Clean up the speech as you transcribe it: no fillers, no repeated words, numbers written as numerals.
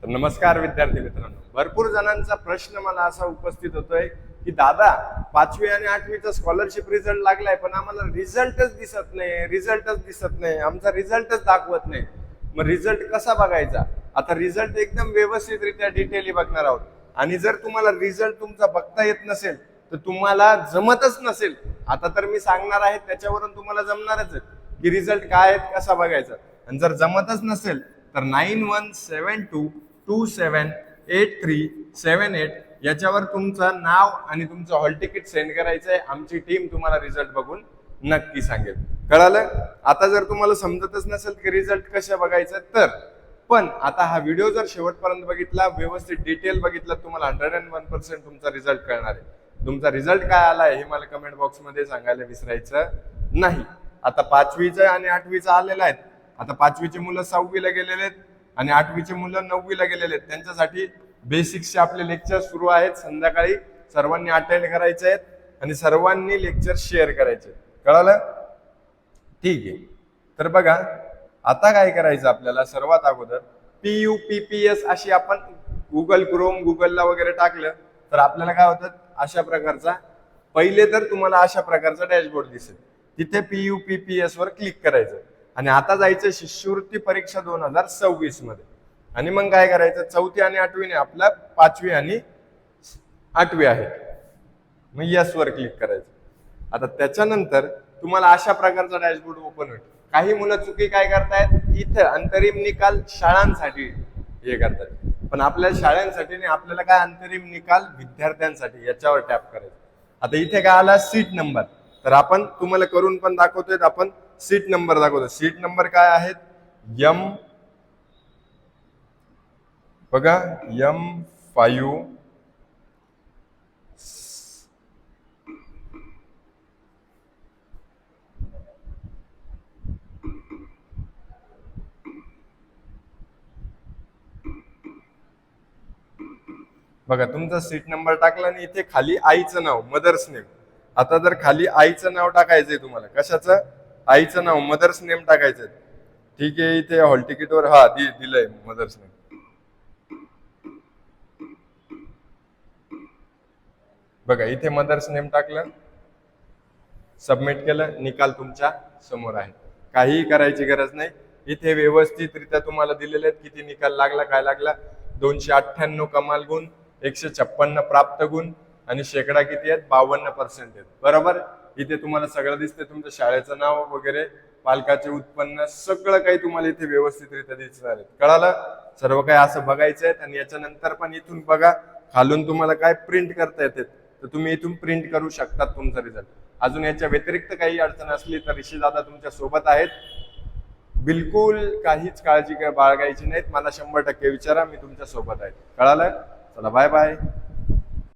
नमस्कार विद्यार्थी मित्रांनो, भरपूर जणांचा प्रश्न मला असा उपस्थित होतोय की दादा 5वी आणि 8वीचा स्कॉलरशिप रिझल्ट लागलाय पण आम्हाला रिझल्टच दिसत नाही, आमचा रिझल्टच दाखवत नाही. मग रिझल्ट कसा बघायचा? आता रिझल्ट एकदम व्यवस्थितरित्या डिटेली बघणार आहोत. आणि जर तुम्हाला रिझल्ट तुमचा बघता येत नसेल तर तुम्हाला जमतच नसेल, आता तर मी सांगणार आहे त्याच्यावरून तुम्हाला जमणारच आहे की रिझल्ट काय आहे, कसा बघायचा. आणि जर जमतच नसेल तर 9172278378 याच्यावर तुमचं नाव आणि तुमचं हॉल तिकीट सेंड करायचं आहे. आमची टीम तुम्हाला रिझल्ट बघून नक्की सांगेल. कळालं? आता जर तुम्हाला समजतच नसेल की रिझल्ट कशा बघायचं तर पण आता हा व्हिडिओ जर शेवटपर्यंत बघितला, व्यवस्थित डिटेल बघितला, तुम्हाला 101% तुमचा रिझल्ट कळणार आहे. तुमचा रिझल्ट काय आलाय हे मला कमेंट बॉक्स मध्ये सांगायला विसरायचं नाही. आता 5वीचा आणि 8वीचा आलेला आहे. आता 5वीचे मुलं 6वीला गेलेले आहेत आणि 8वीचे मुलं 9वीला गेलेले आहेत. त्यांच्यासाठी बेसिक्सचे आपले लेक्चर सुरू आहेत. संध्याकाळी सर्वांनी अटेंड करायचे आहेत आणि सर्वांनी लेक्चर शेअर करायचे. कळालं? ठीक आहे. तर बघा आता काय करायचं आपल्याला, सर्वात अगोदर PUPPS अशी आपण गुगलला वगैरे टाकलं तर आपल्याला काय होतं, अशा प्रकारचा पहिले तर तुम्हाला अशा प्रकारचा डॅशबोर्ड दिसेल. तिथे PUPPS वर क्लिक करायचं आणि आता जायचं शिष्यवृत्ती परीक्षा 2026 मध्ये. आणि मग काय करायचं, 4वी आणि 8वी ने आपला 5वी आणि 8वी आहे, मग यस वर क्लिक करायचं. आता त्याच्यानंतर तुम्हाला अशा प्रकारचा डॅशबोर्ड ओपन होईल. काही मुलं चुकी काय करतायत, इथं अंतरिम निकाल शाळांसाठी हे करतात, पण आपल्या शाळांसाठी नाही, आपल्याला काय अंतरिम निकाल विद्यार्थ्यांसाठी याच्यावर टॅप करायचं. आता इथे काय आला, सीट नंबर. तर आपण तुम्हाला करून पण दाखवतोय, आपण सीट नंबर दाखवतो. सीट नंबर काय आहेत, बघा M5 बघा तुमचा सीट नंबर टाकला आणि इथे खाली आईचं नाव, मदर्स नेम. आता जर खाली आईचं नाव टाकायचंय तुम्हाला, कशाचं, आईचं नाव, मदर्स नेम टाकायचंय. ठीक आहे, इथे हॉल तिकीटवर दिलंय मदर्स नेम. बघा इथे मदर्स नेम टाकलं, सबमिट केलं, निकाल तुमच्या समोर आहे. काहीही करायची गरज नाही. इथे व्यवस्थितरित्या तुम्हाला दिलेले आहेत किती निकाल लागला, काय लागला. 298 कमाल गुण, 156 प्राप्त गुण आणि शेकडा किती आहेत, 52% आहेत. बरोबर? इथे तुम्हाला सगळं दिसतंय, तुमच्या शाळेचं नाव वगैरे, पालकाचे उत्पन्न, सगळं काही तुम्हाला इथे व्यवस्थितरित्या दिसणार आहे. कळालं? सर्व काही असं बघायचं आहे. आणि याच्यानंतर पण इथून बघा खालून तुम्हाला काय प्रिंट करता येते, तर तुम्ही इथून प्रिंट करू शकता तुमचा रिझल्ट. अजून याच्या व्यतिरिक्त काही अडचण असली तर ऋषी दादा तुमच्या सोबत आहेत. बिलकुल काहीच काळजी बाळगायची नाहीत. मला 100% विचारा, मी तुमच्या सोबत आहे. कळालं? चला बाय बाय.